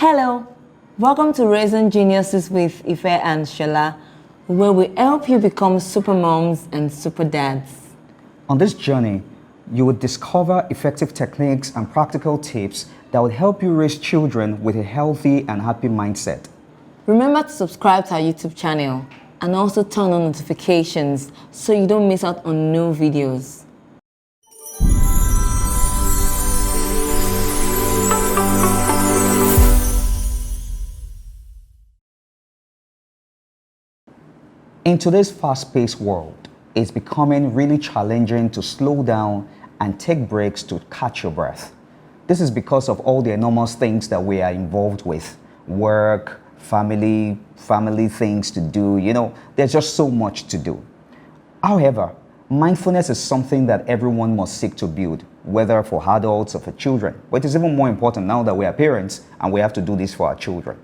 Hello, welcome to Raising Geniuses with Ife and Shola, where we help you become super moms and super dads. On this journey, you will discover effective techniques and practical tips that will help you raise children with a healthy and happy mindset. Remember to subscribe to our YouTube channel and also turn on notifications so you don't miss out on new videos. In today's fast-paced world, it's becoming really challenging to slow down and take breaks to catch your breath. This is because of all the enormous things that we are involved with. Work, family things to do, there's just so much to do. However, mindfulness is something that everyone must seek to build, whether for adults or for children. But it is even more important now that we are parents and we have to do this for our children.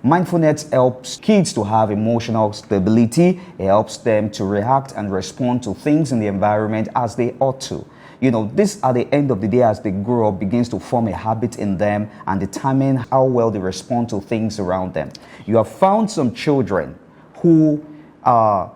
Mindfulness helps kids to have emotional stability. It helps them to react and respond to things in the environment as they ought to. This at the end of the day, as they grow up, begins to form a habit in them and determine how well they respond to things around them. You have found some children who have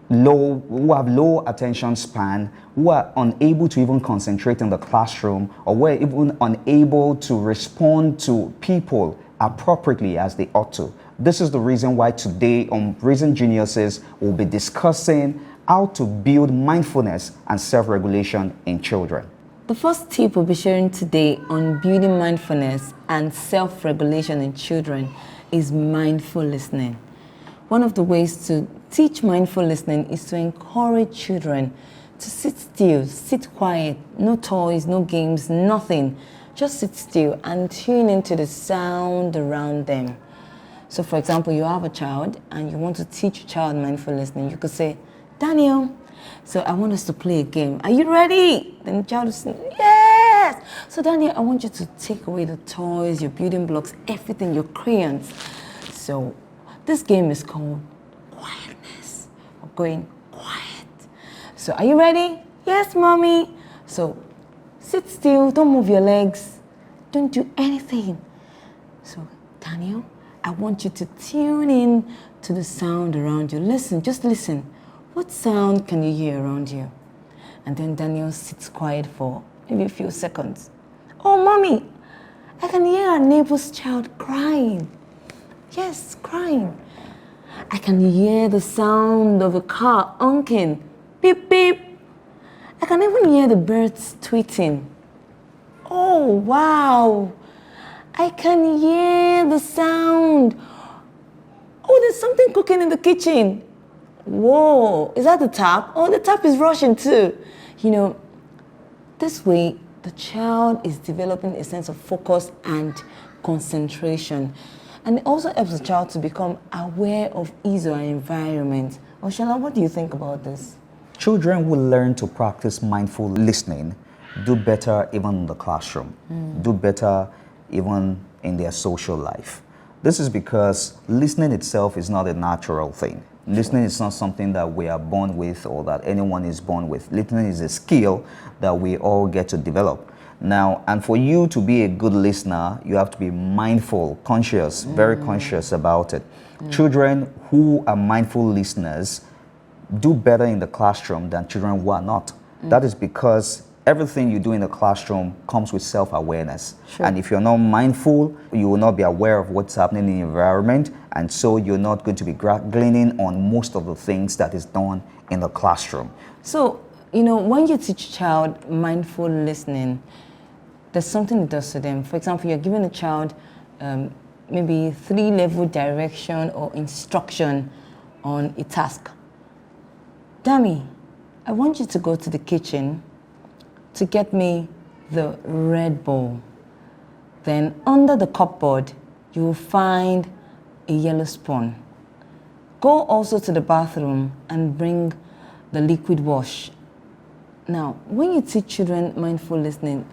low attention span, who are unable to even concentrate in the classroom, or were even unable to respond to people appropriately as they ought to. This is the reason why today on Raising Geniuses, we'll be discussing how to build mindfulness and self-regulation in children. The first tip we'll be sharing today on building mindfulness and self-regulation in children is mindful listening. One of the ways to teach mindful listening is to encourage children to sit still, sit quiet, no toys, no games, nothing. Just sit still and tune into the sound around them. So for example, you have a child and you want to teach a child mindful listening. You could say, Daniel, so I want us to play a game. Are you ready? Then the child will say, yes. So Daniel, I want you to take away the toys, your building blocks, everything, your crayons. So this game is called quietness. We're going quiet. So are you ready? Yes, mommy. So sit still, don't move your legs, don't do anything. So, Daniel, I want you to tune in to the sound around you. Listen, just listen. What sound can you hear around you? And then Daniel sits quiet for maybe a few seconds. Oh, mommy, I can hear our neighbor's child crying. Yes, crying. I can hear the sound of a car honking. Beep, beep. I can even hear the birds tweeting. Oh, wow. I can hear the sound. Oh, there's something cooking in the kitchen. Whoa, is that the tap? Oh, the tap is rushing too. This way, the child is developing a sense of focus and concentration. And it also helps the child to become aware of his or her environment. Oshala, what do you think about this? Children will learn to practice mindful listening, do better even in the classroom, do better even in their social life. This is because listening itself is not a natural thing. Listening is not something that we are born with or that anyone is born with. Listening is a skill that we all get to develop. Now, and for you to be a good listener, you have to be mindful, conscious, very conscious about it. Children who are mindful listeners do better in the classroom than children who are not. That is because everything you do in the classroom comes with self-awareness. Sure. And if you're not mindful, you will not be aware of what's happening in the environment, and so you're not going to be gleaning on most of the things that is done in the classroom. So, when you teach a child mindful listening, there's something it does to them. For example, you're giving a child maybe 3-level direction or instruction on a task. Dami, I want you to go to the kitchen to get me the red bowl. Then under the cupboard, you will find a yellow spoon. Go also to the bathroom and bring the liquid wash. Now, when you teach children mindful listening,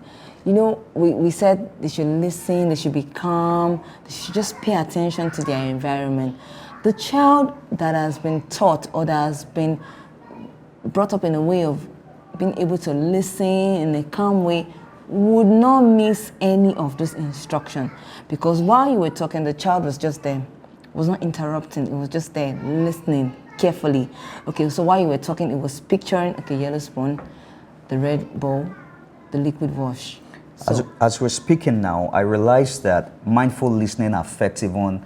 we said they should listen, they should be calm, they should just pay attention to their environment. The child that has been taught or that has been brought up in a way of being able to listen in a calm way would not miss any of this instruction, because while you were talking, the child was just there, was not interrupting, it was just there listening carefully. Okay, so while you were talking, it was picturing, okay, yellow spoon, the red bowl, the liquid wash. So, As we're speaking now, I realize that mindful listening affects even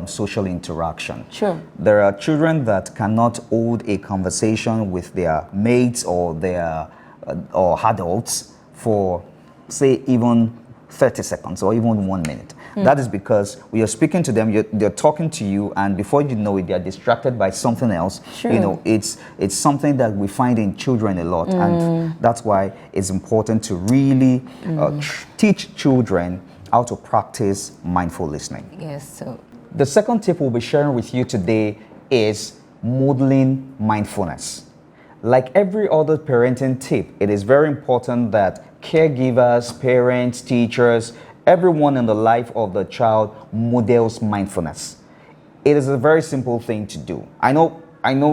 social interaction. Sure. There are children that cannot hold a conversation with their mates or their or adults for, say, even 30 seconds or even 1 minute. That is because we are speaking to them, they're talking to you, and before you know it, they're distracted by something else. Sure. You know, it's something that we find in children a lot, and that's why it's important to really teach children how to practice mindful listening. yes, so The second tip we'll be sharing with you today is modeling mindfulness. Like every other parenting tip, it is very important that caregivers, parents, teachers, everyone in the life of the child models mindfulness. It is a very simple thing to do. I know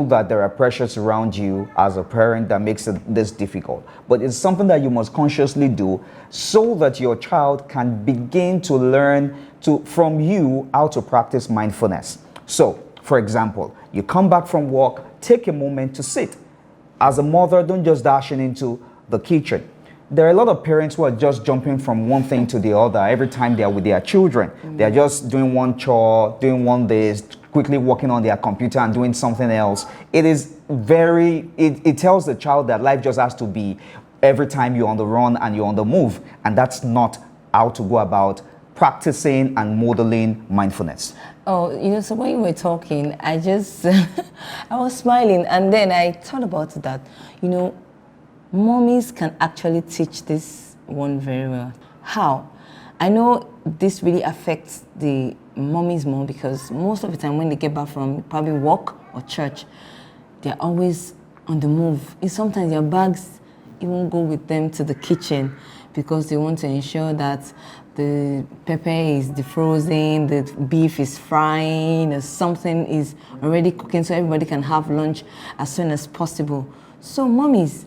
that there are pressures around you as a parent that makes this difficult, but it's something that you must consciously do so that your child can begin to learn from you how to practice mindfulness. So, for example, you come back from work, take a moment to sit. As a mother, don't just dash into the kitchen. There are a lot of parents who are just jumping from one thing to the other every time they are with their children. They're just doing one chore, doing one this, quickly working on their computer and doing something else. It tells the child that life just has to be every time you're on the run and you're on the move. And that's not how to go about practicing and modeling mindfulness. Oh, so when you were talking, I just, I was smiling, and then I thought about that. Mommies can actually teach this one very well. How? I know this really affects the mommies more, because most of the time when they get back from probably work or church, they're always on the move. And sometimes their bags even go with them to the kitchen, because they want to ensure that the pepper is defrosing, the beef is frying, or something is already cooking so everybody can have lunch as soon as possible. So mommies,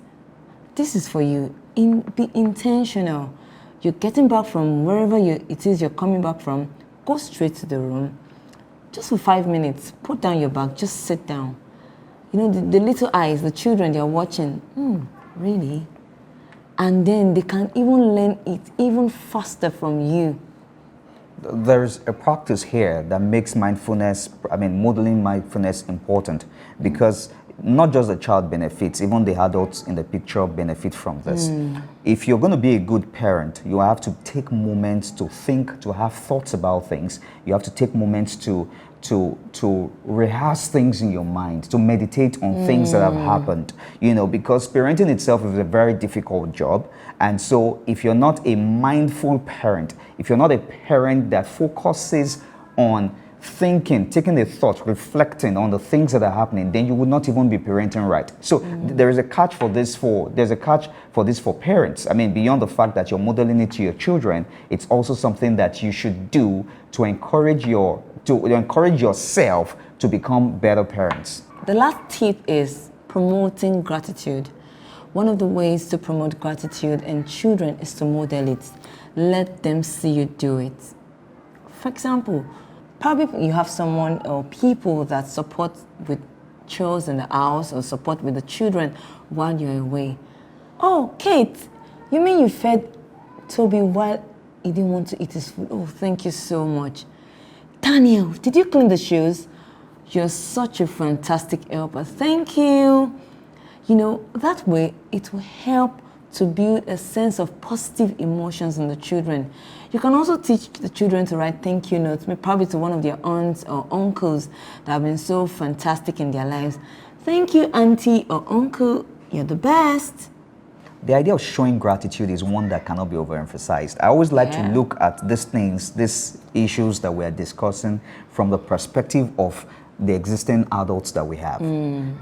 this is for you. Be intentional. You're getting back from wherever it is you're coming back from, go straight to the room. Just for 5 minutes, put down your bag, just sit down. The little eyes, the children, they're watching. Really? And then they can even learn it even faster from you. There's a practice here that makes modeling mindfulness important, because not just the child benefits, even the adults in the picture benefit from this. If you're going to be a good parent, you have to take moments to think, to have thoughts about things. You have to take moments to rehearse things in your mind, to meditate on things that have happened, because parenting itself is a very difficult job. And so if you're not a mindful parent, if you're not a parent that focuses on thinking, taking the thought, reflecting on the things that are happening, then you would not even be parenting right. So there is a catch for this for parents. Beyond the fact that you're modeling it to your children, it's also something that you should do to encourage yourself to become better parents. The last tip is promoting gratitude. One of the ways to promote gratitude in children is to model it. Let them see you do it. For example, probably you have someone or people that support with chores in the house or support with the children while you're away. Oh, Kate, you mean you fed Toby while he didn't want to eat his food? Oh, thank you so much. Daniel, did you clean the shoes? You're such a fantastic helper. Thank you. That way it will help to build a sense of positive emotions in the children. You can also teach the children to write thank you notes, probably to one of their aunts or uncles that have been so fantastic in their lives. Thank you, auntie or uncle. You're the best. The idea of showing gratitude is one that cannot be overemphasized. I always like to look at these issues that we are discussing from the perspective of the existing adults that we have.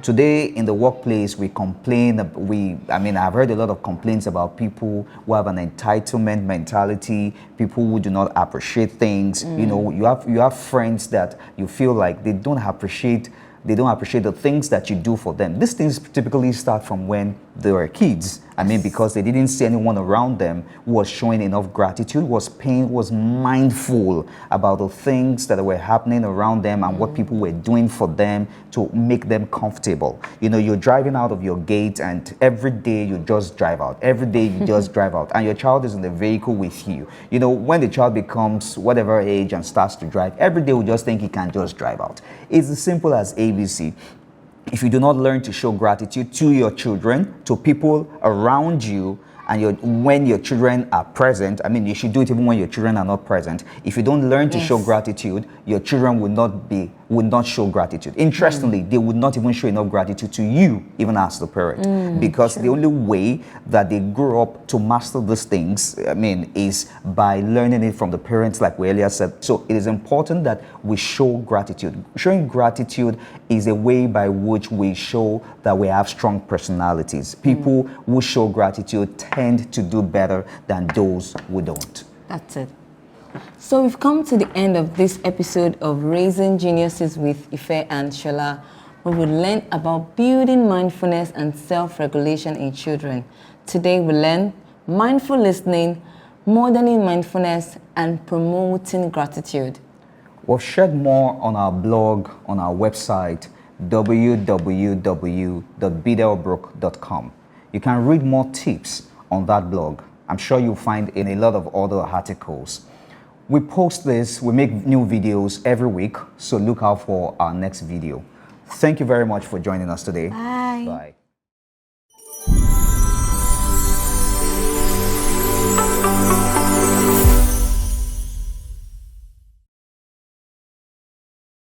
Today in the workplace, we complain. I've heard a lot of complaints about people who have an entitlement mentality, people who do not appreciate things. You have friends that you feel like they don't appreciate the things that you do for them. These things typically start from when they were kids. I mean, because they didn't see anyone around them who was showing enough gratitude, was paying, was mindful about the things that were happening around them and what people were doing for them to make them comfortable. You know, you're driving out of your gate and every day you just drive out. Every day you just drive out and your child is in the vehicle with you. You know, when the child becomes whatever age and starts to drive, every day we just think he can just drive out. It's as simple as ABC. If you do not learn to show gratitude to your children, to people around you, and when your children are present, I mean, you should do it even when your children are not present. If you don't learn to show gratitude, your children will not show gratitude. Interestingly, they would not even show enough gratitude to you, even as the parent, because the only way that they grow up to master these things, I mean, is by learning it from the parents, like we earlier said. So it is important that we show gratitude. Showing gratitude is a way by which we show that we have strong personalities. People who show gratitude tend to do better than those who don't. That's it. So we've come to the end of this episode of Raising Geniuses with Ife and Shola, where we learn about building mindfulness and self-regulation in children. Today we learn mindful listening, modeling mindfulness, and promoting gratitude. We've shared more on our blog, on our website, www.bidelbrook.com. You can read more tips on that blog. I'm sure you'll find in a lot of other articles. We post this, we make new videos every week, so look out for our next video. Thank you very much for joining us today. Bye. Bye.